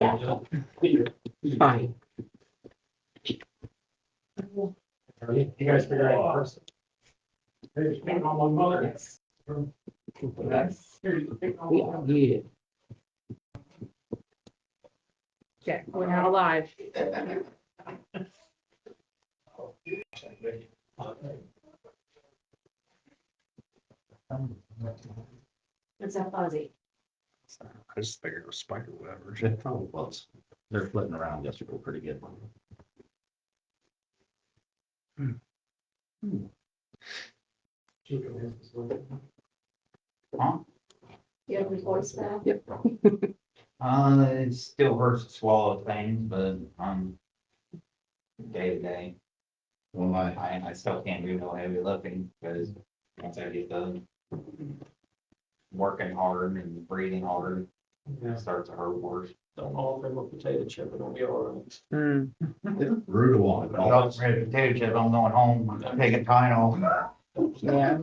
Fine. You guys figure out first. Hey, pick on one mother. Yeah. Okay, we're now live. What's that fuzzy? I just figured it was spider whatever. It probably was. They're flitting around yesterday pretty good. Huh? You have your voice back? Yep. It still hurts to swallow things, but day to day, Well, I still can't do no heavy lifting because once I get done working hard and breathing hard, it starts to hurt worse. Don't all them a potato chip, it'll be all Mm. it's brutal on But I'm ready to potato chip, I'm going home, taking Tylenol. Yeah.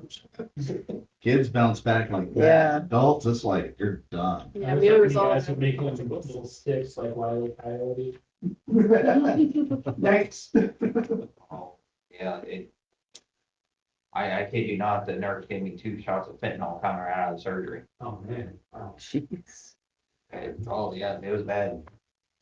Kids bounce back like that. Yeah. Adults, it's like, you're done. Yeah, we always all. guys would make one of those little sticks like Wile E. Coyote. Thanks. Oh, yeah, I kid you not, the nurse gave me 2 shots of fentanyl coming right out of the surgery. Oh, man. Wow. Jeez. Oh, yeah, it was bad.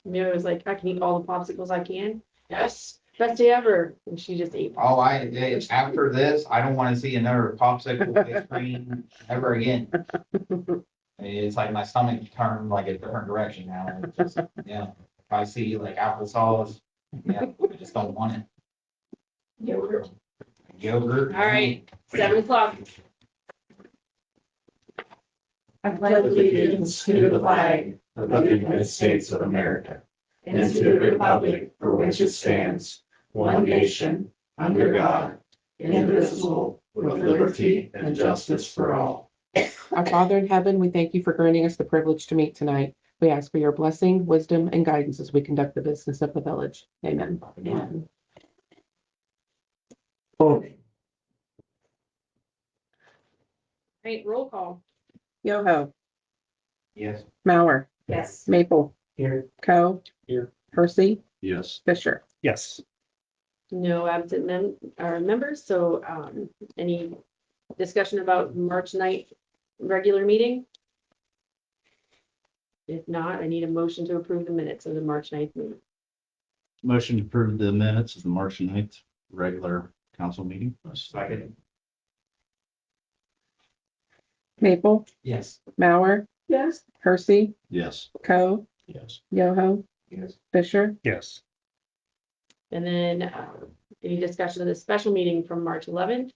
Mia was like, I can eat all the popsicles I can. Yes, best day ever. And she just ate. Oh, after this, I don't wanna see another popsicle ice cream ever again. It's like my stomach turned like a different direction now. It's just, yeah, if I see like applesauce, yeah, I just don't want it. Yogurt. Yogurt. All right, 7 o'clock. I pledge allegiance to the flag of the United States of America and to the republic for which it stands, one nation, under God, indivisible, with liberty and justice for all. Our Father in heaven, we thank you for granting us the privilege to meet tonight. We ask for your blessing, wisdom, and guidance as we conduct the business of the village. Amen. Amen. Oh. Right, roll call. Yoho, Yes. Mauer, Yes. Maple, Here. Co. Here. Percy, Yes. Fisher. Yes. No absent members, so, any discussion about March 9th regular meeting? If not, I need a motion to approve the minutes of the March 9th meeting. Motion to approve the minutes of the March 9th regular council meeting. Second. Maple, Yes. Mauer, Yes. Percy, Yes. Co. Yes. Yoho, Yes. Fisher. Yes. And then, any discussion of the special meeting from March 11th?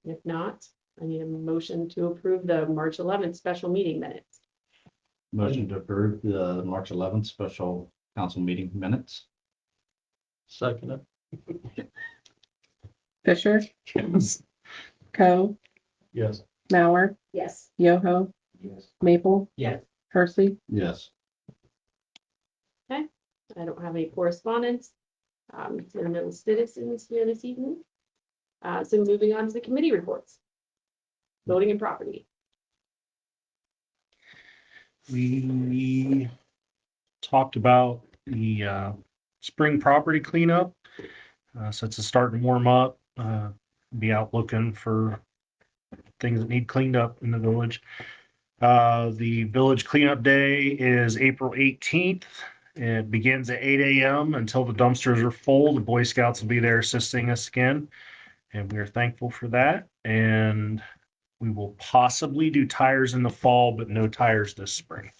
If not, I need a motion to approve the March 11th special meeting minutes. Motion to approve the March 11th special council meeting minutes. Second it. Fisher, Yes. Co. Yes. Mauer, Yes. Yoho, Yes. Maple, Yes. Percy. Yes. I don't have any correspondence. There are no citizens here this evening. So moving on to the committee reports. Voting and property. We talked about the spring property cleanup. So it's starting to warm up. Be out looking for things that need cleaned up in the village. The village cleanup day is April 18th. It begins at 8 a.m. until the dumpsters are full. The Boy Scouts will be there assisting us again, and we are thankful for that. And we will possibly do tires in the fall, but no tires this spring.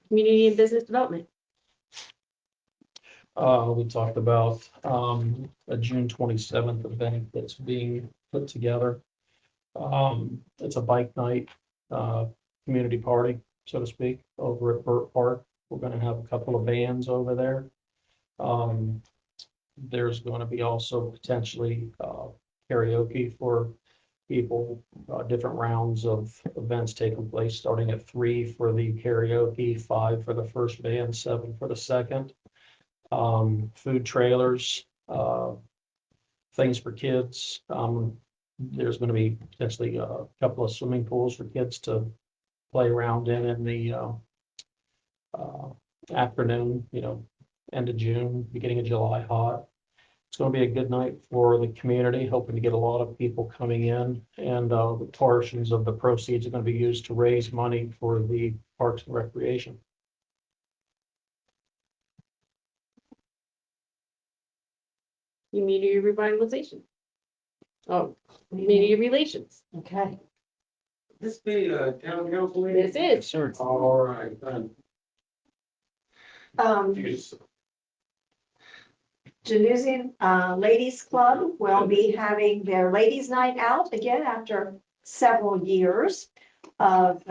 Community and business development. We talked about a June 27th event that's being put together. It's a bike night, community party, so to speak, over at Burt Park. We're gonna have a couple of bands over there. There's gonna be also potentially karaoke for people, different rounds of events taking place, starting at 3 for the karaoke, 5 for the first band, 7 for the second. Food trailers, things for kids. There's gonna be potentially a couple of swimming pools for kids to play around in the afternoon, end of June, beginning of July, hot. It's going to be a good night for the community, hoping to get a lot of people coming in. And the portions of the proceeds are going to be used to raise money for the Parks and Recreation. Community revitalization. Oh, community relations. Okay. This be a town council meeting? This is. Sure. All right, then. Januzzi Ladies Club will be having their ladies' night out again after several years of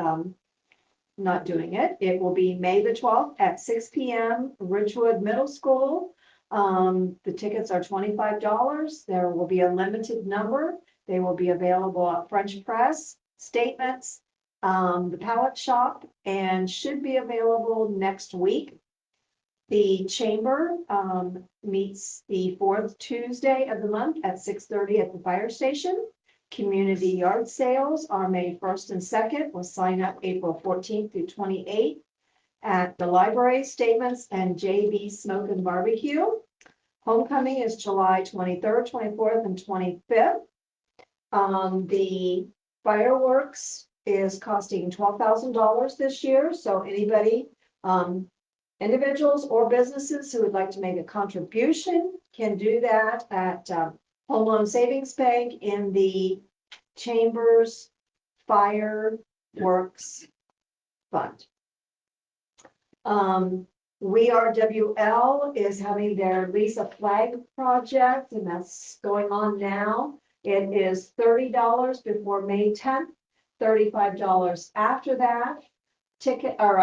not doing it. It will be May the 12th at 6 p.m. Ridgewood Middle School. The tickets are $25. There will be a limited number. They will be available at French Press, Statements, the Pallet Shop, and should be available next week. The chamber meets the fourth Tuesday of the month at 6:30 at the fire station. Community yard sales are May 1st and 2nd. We'll sign up April 14th through 28th at the library, Statements, and JB Smoke and Barbecue. Homecoming is July 23rd, 24th, and 25th. The fireworks is costing $12,000 this year. So anybody, individuals or businesses who would like to make a contribution can do that at Home Loan Savings Bank in the Chambers Fireworks Fund. WRWL is having their Lisa Flag project, and that's going on now. It is $30 before May 10th, $35 after that. Ticket or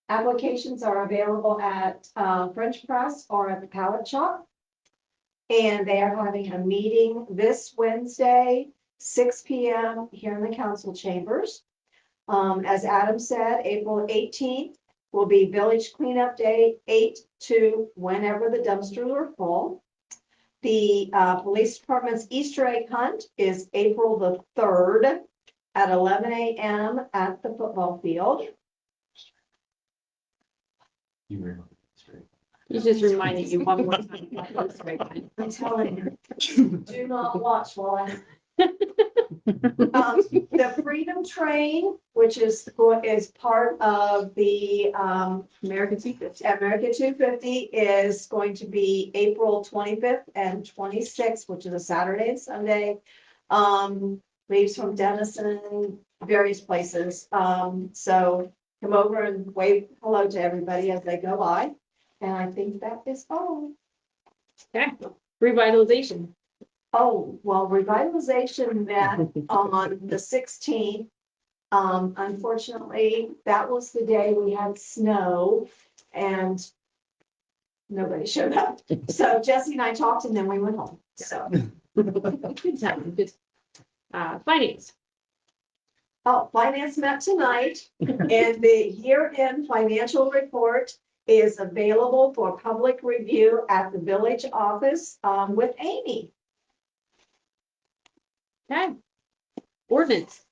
applications are available at French Press or at the Pallet Shop. And they are having a meeting this Wednesday, 6 p.m. here in the council chambers. As Adam said, April 18th will be Village Cleanup Day, 8 to whenever the dumpsters are full. The police department's Easter egg hunt is April the 3rd at 11 a.m. at the football field. You remember. Straight. He's just reminding you one more time. I'm telling you, do not watch while I. The Freedom Train, which is part of the American Secrets. America 250, is going to be April 25th and 26th, which is a Saturday and Sunday. Leaves from Denison, various places. So come over and wave hello to everybody as they go by. And I think that is all. Okay, revitalization. Oh, well, revitalization met on the 16th. Unfortunately, that was the day we had snow and nobody showed up. So Jesse and I talked and then we went home. So, Good time, good. Finance. oh, finance met tonight and the year-end financial report is available for public review at the village office with Amy. Okay. Ordinance.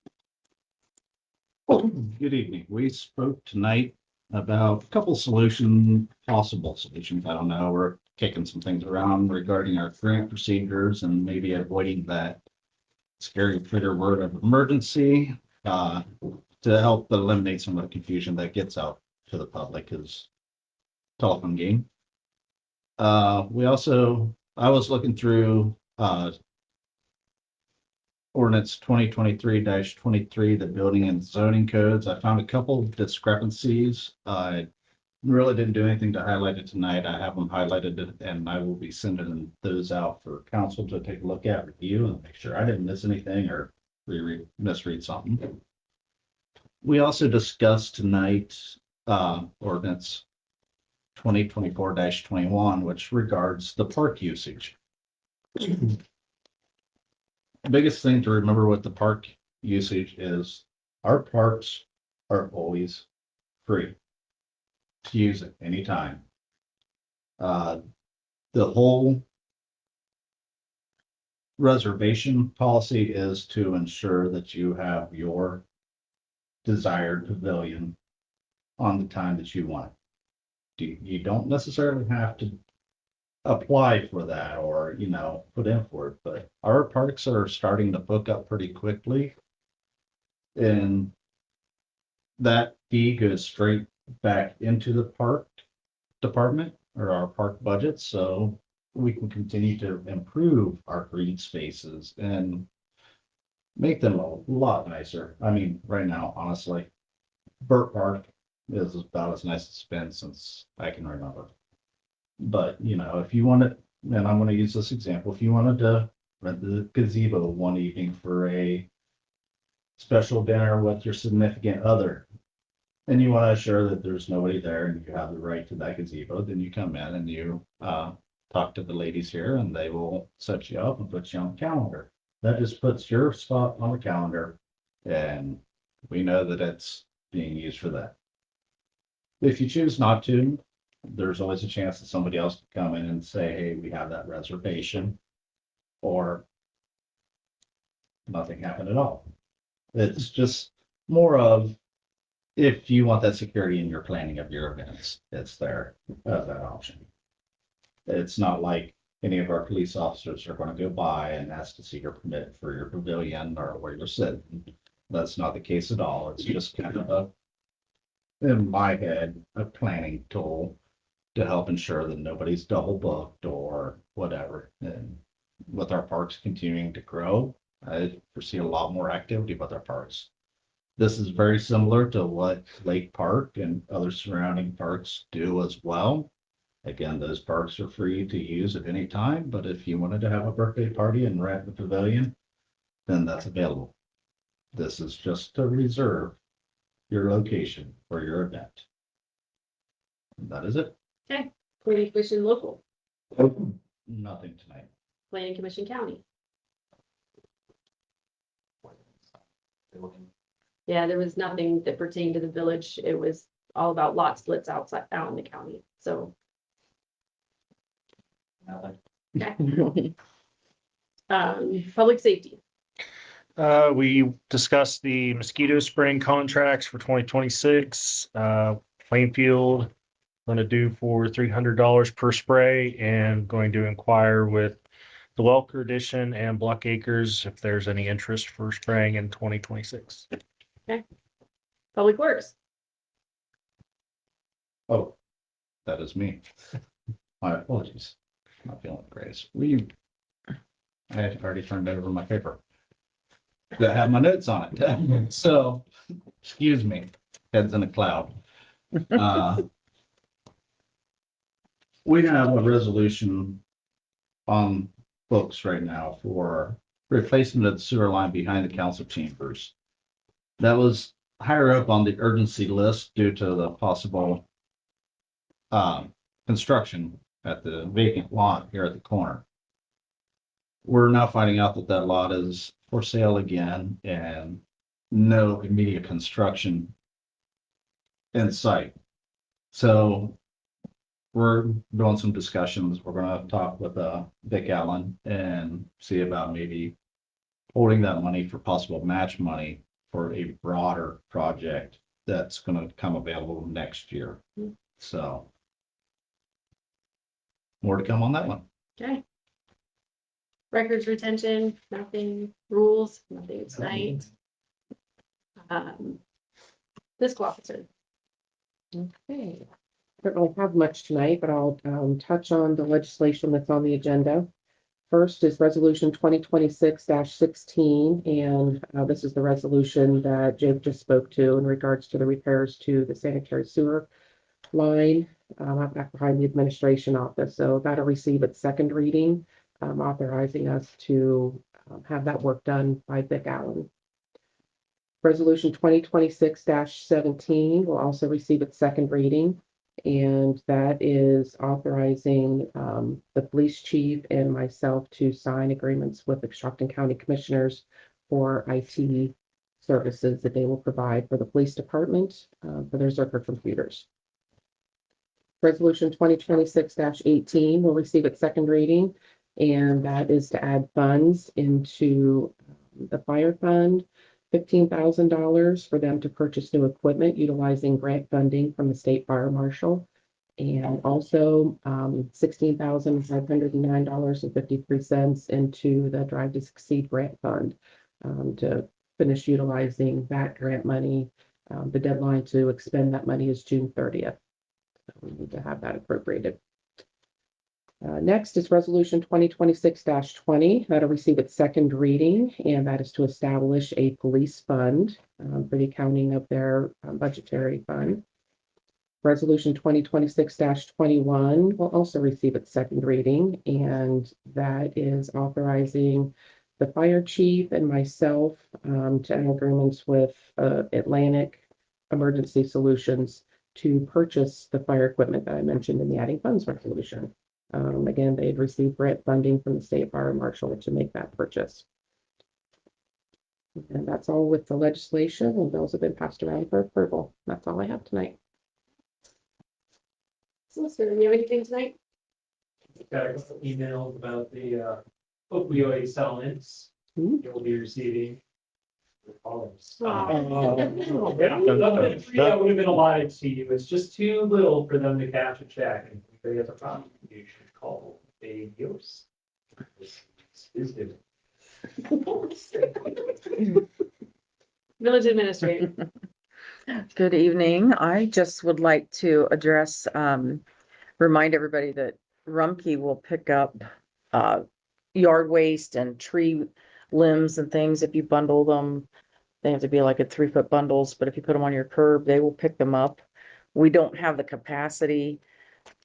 Good evening. We spoke tonight about a couple possible solutions. I don't know. We're kicking some things around regarding our grant procedures and maybe avoiding that scary Twitter word of emergency to help eliminate some of the confusion that gets out to the public is telephone game. I was looking through ordinance 2023-23, the building and zoning codes. I found a couple discrepancies. I really didn't do anything to highlight it tonight. I have them highlighted and I will be sending those out for council to take a look at, review, and make sure I didn't miss anything or misread something. We also discussed tonight ordinance 2024-21, which regards the park usage. The biggest thing to remember with the park usage is our parks are always free to use at any time. The whole reservation policy is to ensure that you have your desired pavilion on the time that you want. You don't necessarily have to apply for that or, put in for it, but our parks are starting to book up pretty quickly. And that fee goes straight back into the park department or our park budget, so we can continue to improve our green spaces and make them a lot nicer. I mean, right now, honestly, Burt Park is about as nice as it's been since I can remember. But, if you wanted, and I'm gonna use this example, if you wanted to rent the gazebo one evening for a special dinner with your significant other, and you want to assure that there's nobody there and you have the right to that gazebo, then you come in and you talk to the ladies here and they will set you up and put you on the calendar. That just puts your spot on the calendar and we know that it's being used for that. If you choose not to, there's always a chance that somebody else can come in and say, hey, we have that reservation, or nothing happened at all. It's just more of, if you want that security in your planning of your events, it's there as that option. It's not like any of our police officers are going to go by and ask to see your permit for your pavilion or where you're sitting. That's not the case at all. It's just kind of in my head, a planning tool to help ensure that nobody's double booked or whatever. And with our parks continuing to grow, I foresee a lot more activity with our parks. This is very similar to what Lake Park and other surrounding parks do as well. Again, those parks are free to use at any time, but if you wanted to have a birthday party and rent the pavilion, then that's available. This is just to reserve your location for your event. And that is it. Okay, planning commission local, Nothing tonight. planning commission county. Yeah, there was nothing that pertained to the village. It was all about lot splits out in the county, so. Okay. Public safety. We discussed the mosquito spraying contracts for 2026. Plainfield going to do for $300 per spray, and going to inquire with the Welker Edition and Block Acres if there's any interest for spraying in 2026. Public works. Oh, that is me. My apologies. Not feeling great. I had already turned over my paper that had my notes on it. So, excuse me, head's in a cloud. We have a resolution on books right now for replacement of the sewer line behind the council chambers. That was higher up on the urgency list due to the possible construction at the vacant lot here at the corner. We're now finding out that that lot is for sale again and no immediate construction in sight. So we're doing some discussions. We're going to talk with Vic Allen and see about maybe holding that money for possible match money for a broader project that's going to come available next year. So more to come on that one. Okay. Records retention, nothing. Rules, nothing tonight. Fiscal officer. Okay. Don't really have much tonight, but I'll touch on the legislation that's on the agenda. First is Resolution 2026-16, and this is the resolution that Jake just spoke to in regards to the repairs to the sanitary sewer line out back behind the administration office. So that'll receive its second reading, authorizing us to have that work done by Vic Allen. Resolution 2026-17 will also receive its second reading, and that is authorizing the police chief and myself to sign agreements with the Coshocton County Commissioners for IT services that they will provide for the police department for their Zerker computers. Resolution 2026-18 will receive its second reading, and that is to add funds into the fire fund $15,000 for them to purchase new equipment utilizing grant funding from the state fire marshal. And also $16,509.53 into the Drive to Succeed grant fund to finish utilizing that grant money. The deadline to expend that money is June 30th. So we need to have that appropriated. Next is Resolution 2026-20. That'll receive its second reading, and that is to establish a police fund for the accounting of their budgetary fund. Resolution 2026-21 will also receive its second reading, and that is authorizing the fire chief and myself to enter agreements with Atlantic Emergency Solutions to purchase the fire equipment that I mentioned in the adding funds resolution. Again, they had received grant funding from the state fire marshal to make that purchase. And that's all with the legislation, and bills have been passed around for approval. That's all I have tonight. Solicitor, do you have anything tonight? Got a couple emails about the opioid settlements you'll be receiving. Aw. Yeah, nothing free that would have been allotted to you. It's just too little for them to cash a check. And if they have a problem, you should call a Yost. Is it? Village administrator. Good evening. I just would like to address, remind everybody that Rumpke will pick up yard waste and tree limbs and things. If you bundle them, they have to be like a 3-foot bundles, but if you put them on your curb, they will pick them up. We don't have the capacity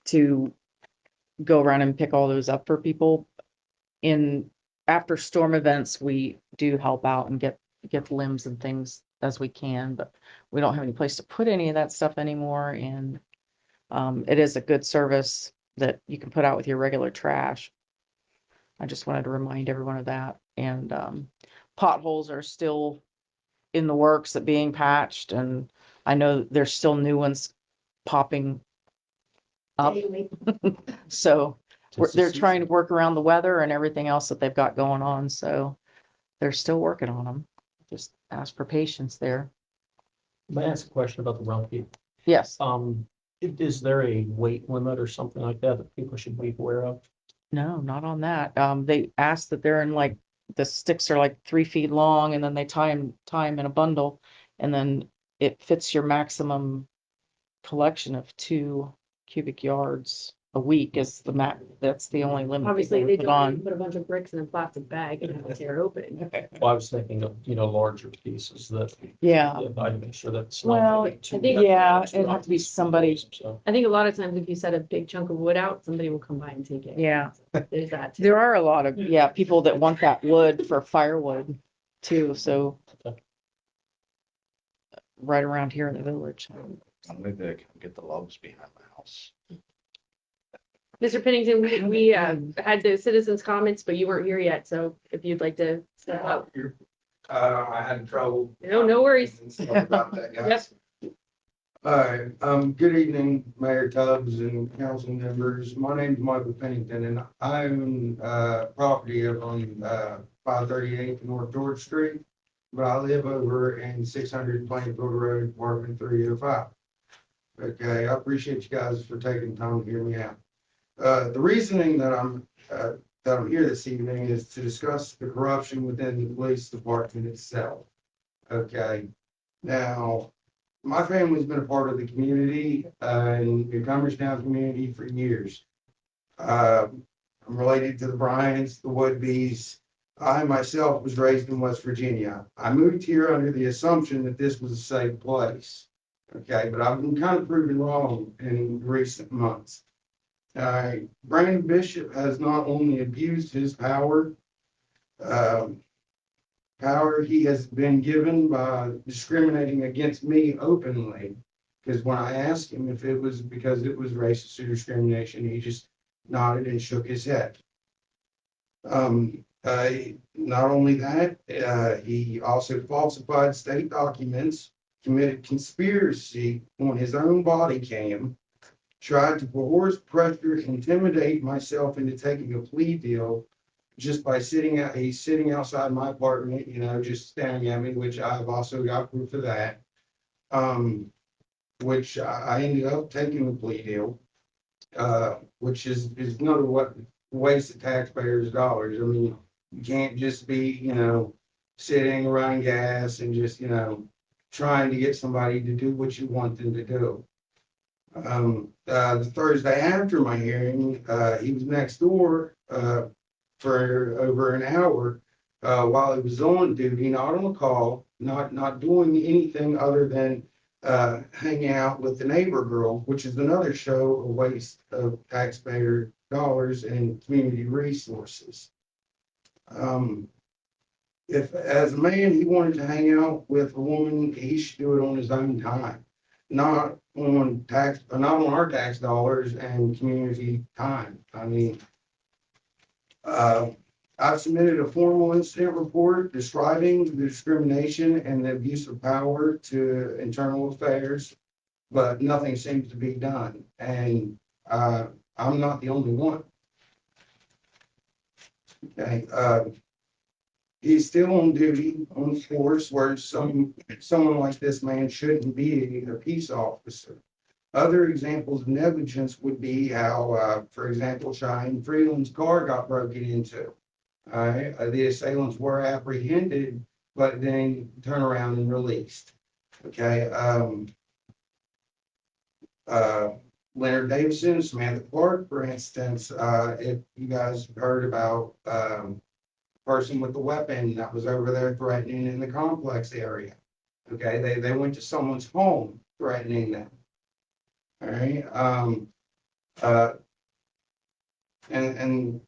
to go around and pick all those up for people. After storm events, we do help out and get limbs and things as we can, but we don't have any place to put any of that stuff anymore. And it is a good service that you can put out with your regular trash. I just wanted to remind everyone of that. And potholes are still in the works of being patched, and I know there's still new ones popping up. Daily. So they're trying to work around the weather and everything else that they've got going on. So they're still working on them. Just ask for patience there. May I ask a question about the Rumpke? Yes. Is there a weight limit or something like that that people should be aware of? No, not on that. They asked that they're in like, the sticks are like 3 feet long, and then they tie them in a bundle, and then it fits your maximum collection of 2 cubic yards a week is the max. That's the only limit. Obviously, people they put don't on. put a bunch of bricks in a plastic bag and have it tear open. Well, I was thinking of, larger pieces that. Yeah. I'd make sure that's. Well, I think- yeah, it'd have to be somebody. So, I think a lot of times if you set a big chunk of wood out, somebody will come by and take it. Yeah, There's that too. there are a lot of, people that want that wood for firewood too. So right around here in the village. Maybe I can get the logs behind my house. Mr. Pennington, we had the citizens' comments, but you weren't here yet, so if you'd like to step up. I had trouble. No worries. Sorry about that, guys. All right, good evening, Mayor Tubbs and council members. My name is Michael Pennington, and I own property on 538 North George Street, but I live over in 600 Plainfield Road, apartment 305. Okay, I appreciate you guys for taking time to hear me out. The reasoning that I'm here this evening is to discuss the corruption within the police department itself. Okay, now my family's been a part of the community in the Cumberstown community for years. I'm related to the Bryants, the Woodbys. I myself was raised in West Virginia. I moved here under the assumption that this was a safe place. Okay, but I've been kind of proven wrong in recent months. Brandon Bishop has not only abused his power he has been given by discriminating against me openly. Because when I asked him if it was because it was racist or discrimination, he just nodded and shook his head. Not only that, he also falsified state documents, committed conspiracy on his own body cam, tried to coerce, pressure, intimidate myself into taking a plea deal just by he's sitting outside my apartment, just staring at me, which I've also got proof of that. Which I ended up taking the plea deal, which is another waste of taxpayers' dollars. I mean, you can't just be, sitting around gas and just, trying to get somebody to do what you want them to do. The Thursday after my hearing, he was next door, for over an hour, while he was on duty, not on call, not doing anything other than, hanging out with the neighbor girl, which is another show of waste of taxpayer dollars and community resources. If as a man he wanted to hang out with a woman, he should do it on his own time, not on our tax dollars and community time. I mean, I've submitted a formal incident report describing the discrimination and the abuse of power to internal affairs, but nothing seems to be done. And I'm not the only one. Okay. He's still on duty on force where someone like this man shouldn't be a peace officer. Other examples of negligence would be how, for example, Cheyenne Freeland's car got broken into. The assailants were apprehended, but then turned around and released. Okay. Leonard Davidson, Samantha Clark, for instance, if you guys heard about person with the weapon that was over there threatening in the complex area. Okay, they went to someone's home threatening them. All right. And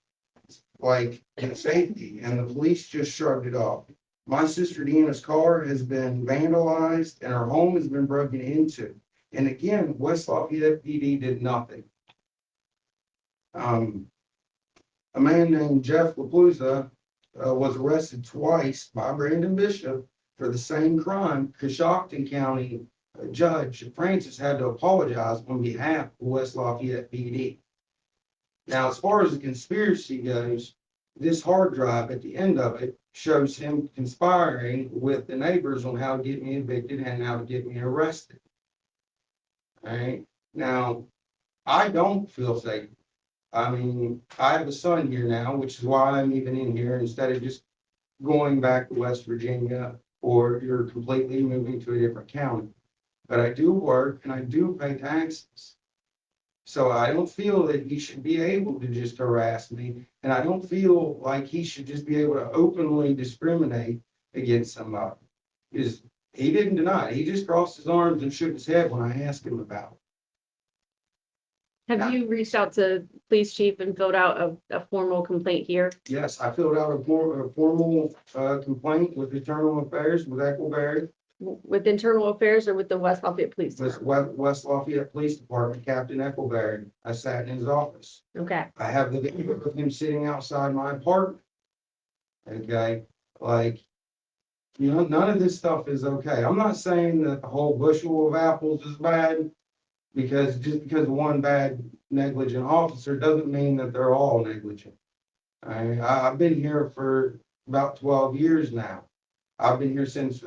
like in safety, and the police just shrugged it off. My sister Deanna's car has been vandalized and her home has been broken into. And again, West Lafayette PD did nothing. A man named Jeff LaPluzza was arrested twice by Brandon Bishop for the same crime. Coshocton County Judge Francis had to apologize on behalf of West Lafayette PD. Now, as far as the conspiracy goes, this hard drive at the end of it shows him conspiring with the neighbors on how to get me evicted and how to get me arrested. All right. Now, I don't feel safe. I mean, I have a son here now, which is why I'm even in here instead of just going back to West Virginia or you're completely moving to a different county. But I do work and I do pay taxes. So I don't feel that he should be able to just harass me. And I don't feel like he should just be able to openly discriminate against somebody. Because he didn't deny it. He just crossed his arms and shook his head when I asked him about it. Have you reached out to police chief and filled out a formal complaint here? Yes, I filled out a formal complaint with Internal Affairs with Eckleberry. With internal affairs or with the West Lafayette Police With Department? West Lafayette Police Department, Captain Eckleberry. I sat in his office. Okay, I have the video of him sitting outside my apartment. Okay, like, none of this stuff is okay. I'm not saying that the whole bushel of apples is bad, because just because one bad negligent officer doesn't mean that they're all negligent. I've been here for about 12 years now. I've been here since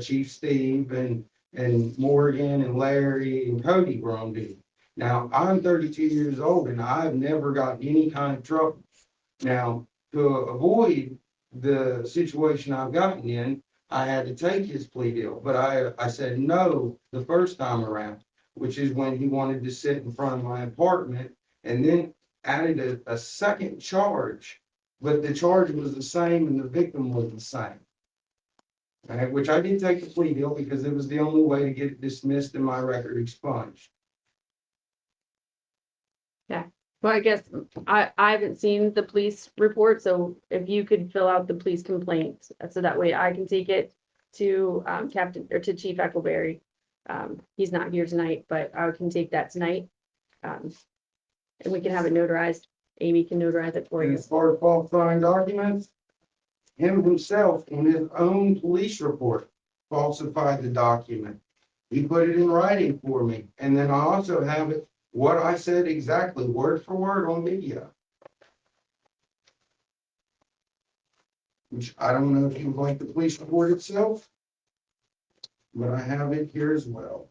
Chief Steve and Morgan and Larry and Cody were on duty. Now, I'm 32 years old and I've never gotten any kind of trouble. Now, to avoid the situation I've gotten in, I had to take his plea deal, but I said no the first time around, which is when he wanted to sit in front of my apartment and then added a second charge, but the charge was the same and the victim was the same. Right, which I did take the plea deal because it was the only way to get it dismissed and my record expunged. well, I guess I haven't seen the police report, so if you could fill out the police complaint, so that way I can take it to Captain or to Chief Eckleberry. He's not here tonight, but I can take that tonight. And we can have it notarized. Amy can notarize it for And you. as far as falsifying documents, him himself in his own police report falsified the document. He put it in writing for me. And then I also have it, what I said exactly, word for word on video. which I don't know if you like the police report itself, but I have it here as well.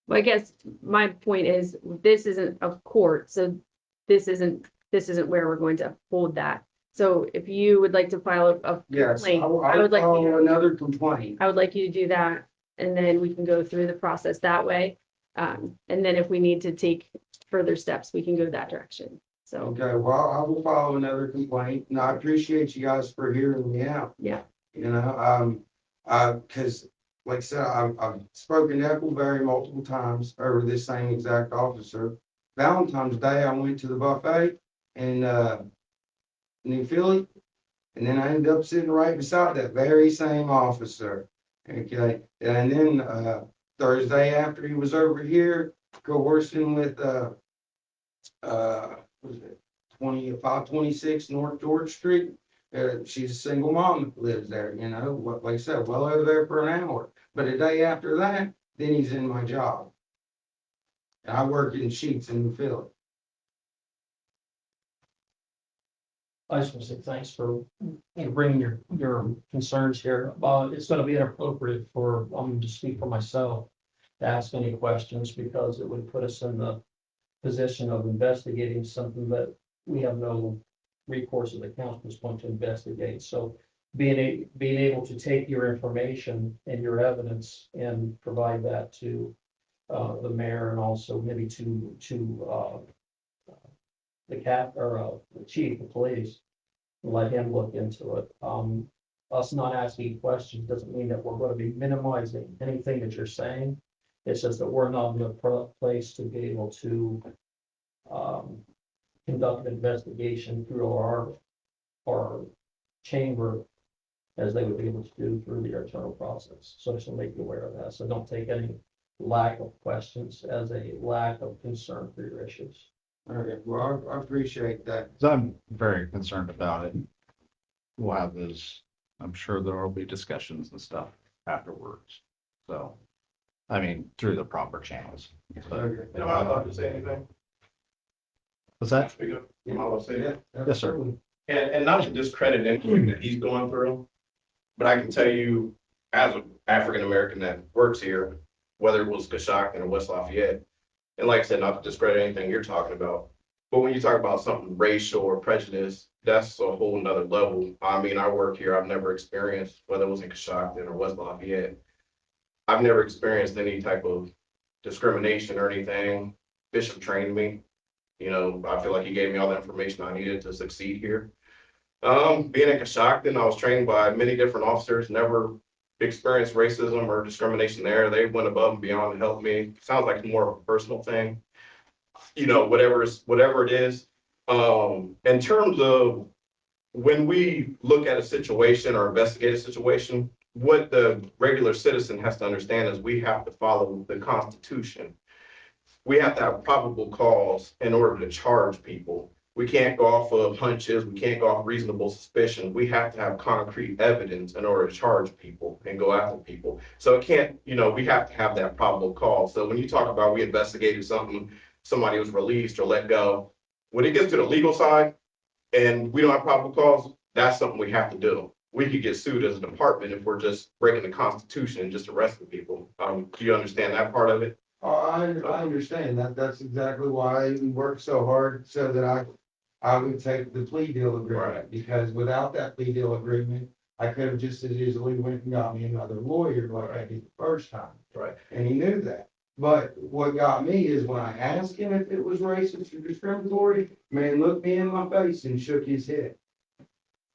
Well, I guess my point is, this isn't a court, so this isn't where we're going to hold that. So if you would like to file a Yes, complaint, I would like you file another complaint. I would like you to do that, and then we can go through the process that way. And then if we need to take further steps, we can go that direction. So, Okay, well, I will file another complaint, and I appreciate you guys for hearing me out. yeah, You know, cause like I said, I've spoken to Eccleberry multiple times over this same exact officer. Valentine's Day, I went to the buffet in, New Philly, and then I ended up sitting right beside that very same officer. Okay, and then, Thursday after he was over here coercing with, what was it, 526 North George Street. She's a single mom that lives there, you know, like I said, well over there for an hour. But a day after that, then he's in my job. And I work in Sheets in New Philly. I just want to say thanks for bringing your concerns here. It's going to be inappropriate for, to speak for myself, to ask any questions because it would put us in the position of investigating something that we have no recourse at the council's point to investigate. So being able to take your information and your evidence and provide that to the mayor and also maybe to the chief of police, let him look into it. Us not asking questions doesn't mean that we're going to be minimizing anything that you're saying. It's just that we're not in a place to be able to conduct an investigation through our chamber as they would be able to do through the internal process. So just to make you aware of that. So don't take any lack of questions as a lack of concern for your issues. Okay, well, I appreciate that. 'Cause I'm very concerned about it. We'll have those, I'm sure there will be discussions and stuff afterwards. So, I mean, through the proper channels. But, Okay. You know, I'm allowed to say anything. was that? Speak up. You might want to say that. Yes, sir. And not to discredit anything that he's going through, but I can tell you, as an African American that works here, whether it was Coshocton or West Lafayette, and like I said, not to discredit anything you're talking about, but when you talk about something racial or prejudice, that's a whole nother level. I mean, I work here, I've never experienced, whether it was in Coshocton or West Lafayette, I've never experienced any type of discrimination or anything. Bishop trained me. You know, I feel like he gave me all the information I needed to succeed here. Being in Coshocton, I was trained by many different officers, never experienced racism or discrimination there. They went above and beyond to help me. Sounds like more of a personal thing. You know, whatever it is. In terms of when we look at a situation or investigate a situation, what the regular citizen has to understand is we have to follow the Constitution. We have to have probable cause in order to charge people. We can't go off of hunches. We can't go off reasonable suspicion. We have to have concrete evidence in order to charge people and go after people. So it can't, you know, we have to have that probable cause. So when you talk about we investigated something, somebody was released or let go, when it gets to the legal side and we don't have probable cause, that's something we have to do. We could get sued as a department if we're just breaking the Constitution and just arresting people. Do you understand that part of it? I understand that. That's exactly why I worked so hard so that I would take the plea deal agreement. Right. Because without that plea deal agreement, I could have just as easily went and got me another lawyer like I did the first time. Right. And he knew that. But what got me is when I asked him if it was racist or discriminatory, man looked me in my face and shook his head.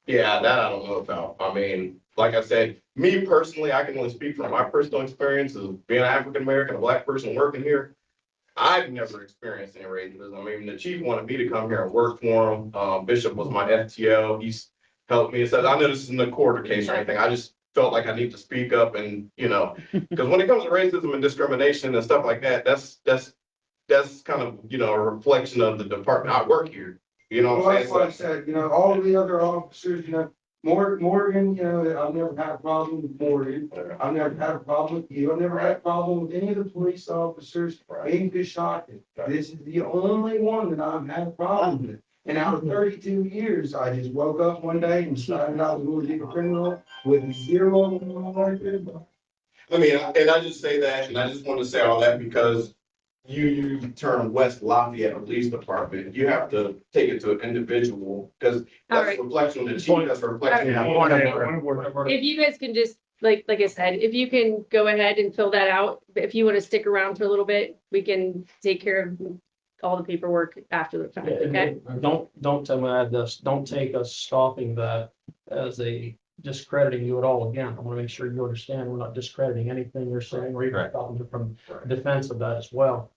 Yeah, that I don't know about. I mean, like I said, me personally, I can only speak from my personal experience of being an African American, a black person working here. I've never experienced any racism. I mean, the chief wanted me to come here and work for him. Bishop was my FTO. He's helped me. It says, I know this isn't a quarter case or anything. I just felt like I need to speak up and, you know, because when it comes to racism and discrimination and stuff like that, that's kind of, you know, a reflection of the department. I work here. You know Well, what I'm that's what I saying? said, you know, all the other officers, you know, Morgan, you know, I've never had a problem with Morgan. I've never had a problem with you. I've never had a problem with any of the police officers being Coshocton. This is the only one that I've had a problem with. And out of 32 years, I just woke up one day and decided I was going to do a criminal with zero record. I mean, and I just say that, and I just want to say all that because you term West Lafayette Police Department, you have to take it to an individual, because All that's right. a reflection of the chief, that's a reflection of. If you guys can just, like I said, if you can go ahead and fill that out, if you want to stick around for a little bit, we can take care of all the paperwork after the fact, okay? Don't tell me this, don't take us stopping that as a discrediting you at all again. I want to make sure you understand, we're not discrediting anything you're saying, or even from defense of that as well.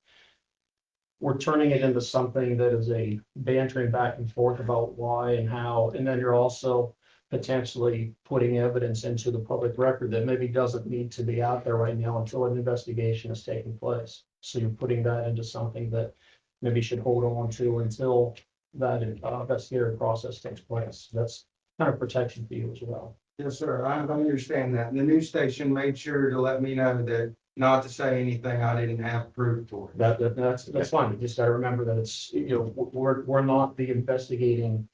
We're turning it into something that is a bantering back and forth about why and how, and then you're also potentially putting evidence into the public record that maybe doesn't need to be out there right now until an investigation is taking place. So you're putting that into something that maybe should hold on to until that investigative process takes place. That's kind of protection for you as well. Yes, sir. I understand that. And the news station made sure to let me know that not to say anything I didn't have proof for. That's fine. You just gotta remember that it's, you know, we're not the investigating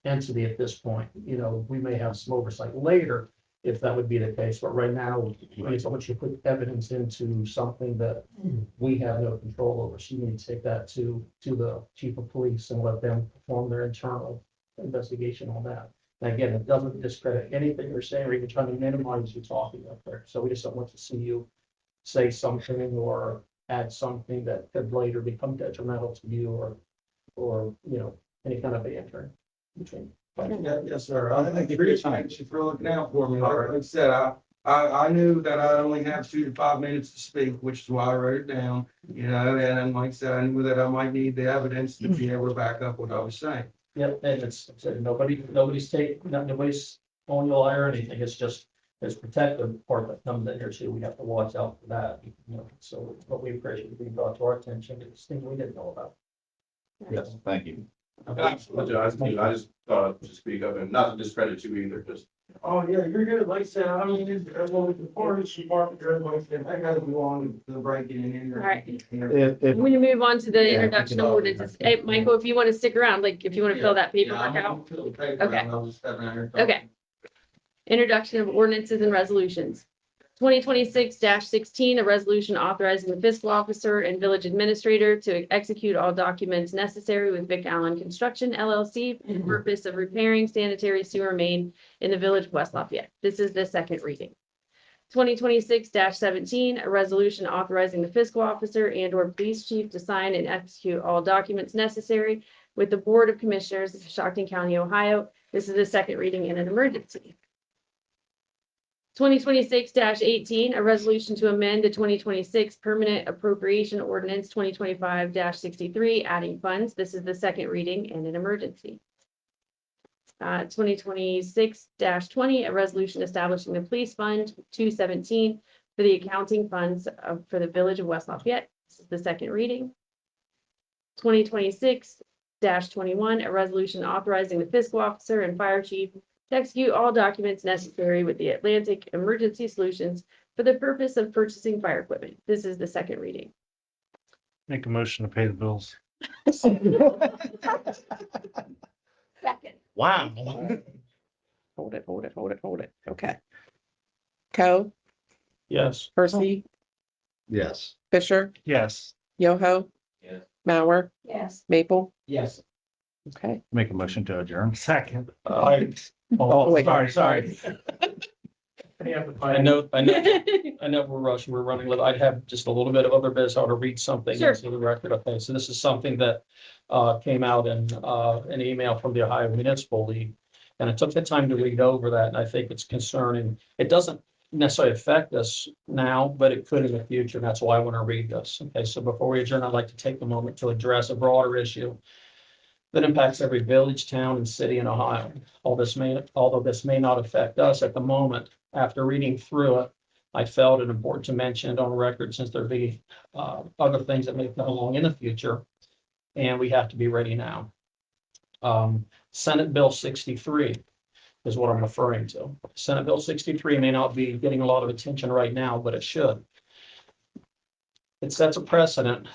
entity at this point. You know, we may have some oversight later if that would be the case, but right now, it's once you put evidence into something that we have no control over. So you need to take that to the chief of police and let them perform their internal investigation on that. And again, it doesn't discredit anything you're saying or even trying to minimize you talking up there. So we just don't want to see you say something or add something that could later become detrimental to you or, you know, any kind of banter between. Yeah, yes, sir. I appreciate you for looking out for me. Like I said, I knew that I only have 2 to 5 minutes to speak, which is why I wrote it down, you know, and like I said, I knew that I might need the evidence to be able to back up what I was saying. Yep, and it's nobody's on your lie or anything. It's just there's protective part that comes in here too. We have to watch out for that, you know. So what we appreciate being brought to our attention is things we didn't know about. Yes, thank you. I apologize, I just thought to speak up and not to discredit you either, just. Oh, yeah, you're good. Like I said, I mean, well, with the forest department, like I said, I gotta go on to the breaking and entering. All right. If, I'm gonna move on to the Yeah, introduction we of can- ordinances. Hey, Michael, if you want to stick around, like, if you want to fill that paperwork out. Okay. Okay. Introduction of ordinances and resolutions. 2026-16, a resolution authorizing the fiscal officer and village administrator to execute all documents necessary with Vic Allen Construction LLC for the purpose of repairing sanitary sewer main in the village of West Lafayette. This is the second reading. 2026-17, a resolution authorizing the fiscal officer and or police chief to sign and execute all documents necessary with the Board of Commissioners of Stockton County, Ohio. This is the second reading in an emergency. 2026-18, a resolution to amend the 2026 permanent appropriation ordinance 2025-63, adding funds. This is the second reading in an emergency. 2026-20, a resolution establishing the police fund 217 for the accounting funds for the village of West Lafayette. This is the second reading. 2026-21, a resolution authorizing the fiscal officer and fire chief to execute all documents necessary with the Atlantic Emergency Solutions for the purpose of purchasing fire equipment. This is the second reading. Make a motion to pay the bills. Second. Wow. Hold it. Okay. Co, Yes. Percy, yes. Fisher, Yes. Yoho. Yes. Mauer, Yes. Maple. Yes. Okay. Make a motion to adjourn. Second. Wait. Sorry. I know we're rushing, we're running late. I'd have just a little bit of other business. I want to read something Sure. into the record. Okay, so this is something that came out in an email from the Ohio Municipal League. And I took the time to read over that, and I think it's concerning. It doesn't necessarily affect us now, but it could in the future. And that's why I want to read this. Okay, so before we adjourn, I'd like to take a moment to address a broader issue that impacts every village, town, and city in Ohio. Although this may not affect us at the moment, after reading through it, I felt it important to mention it on record since there be other things that may come along in the future, and we have to be ready now. Senate Bill 63 is what I'm referring to. Senate Bill 63 may not be getting a lot of attention right now, but it should. It sets a precedent.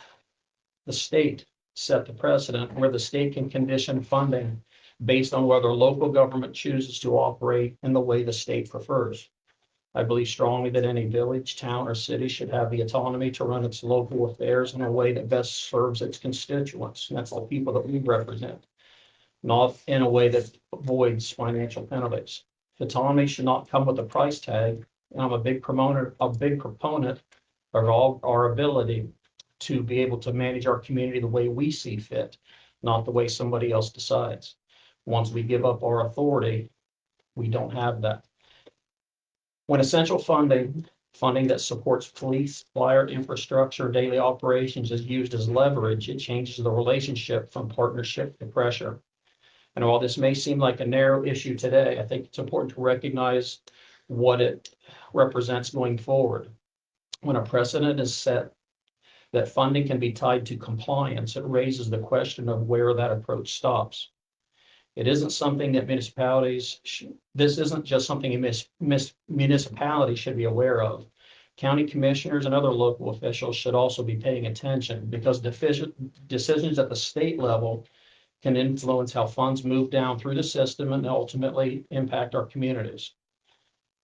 The state set the precedent where the state can condition funding based on whether local government chooses to operate in the way the state prefers. I believe strongly that any village, town, or city should have the autonomy to run its local affairs in a way that best serves its constituents. And that's the people that we represent, not in a way that avoids financial penalties. Autonomy should not come with a price tag, and I'm a big proponent of all our ability to be able to manage our community the way we see fit, not the way somebody else decides. Once we give up our authority, we don't have that. When essential funding that supports police, fire, infrastructure, daily operations is used as leverage, it changes the relationship from partnership to pressure. And while this may seem like a narrow issue today, I think it's important to recognize what it represents going forward. When a precedent is set that funding can be tied to compliance, it raises the question of where that approach stops. It isn't something that this isn't just something municipalities should be aware of. County commissioners and other local officials should also be paying attention because decisions at the state level can influence how funds move down through the system and ultimately impact our communities.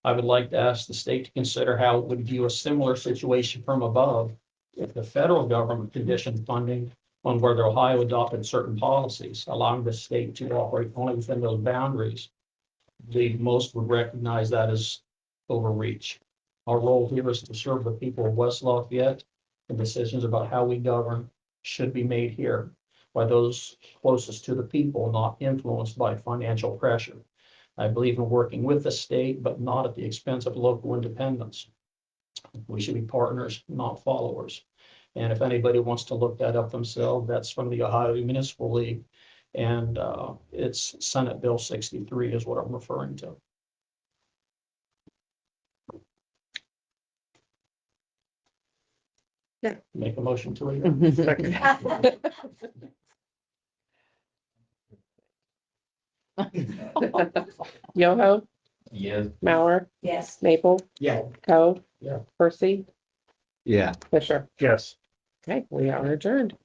I would like to ask the state to consider how it would view a similar situation from above if the federal government conditioned funding on whether Ohio adopted certain policies, allowing the state to operate only within those boundaries. The most would recognize that as overreach. Our role here is to serve the people of West Lafayette, and decisions about how we govern should be made here by those closest to the people, not influenced by financial pressure. I believe in working with the state, but not at the expense of local independence. We should be partners, not followers. And if anybody wants to look that up themselves, that's from the Ohio Municipal League. And it's Senate Bill 63 is what I'm referring to. Yeah. Make a motion to adjourn. Yoho, Yes. Mauer, Yes. Maple, Yeah. Coe. Yeah. Percy, Yeah. Fisher. Yes. Okay, we are adjourned.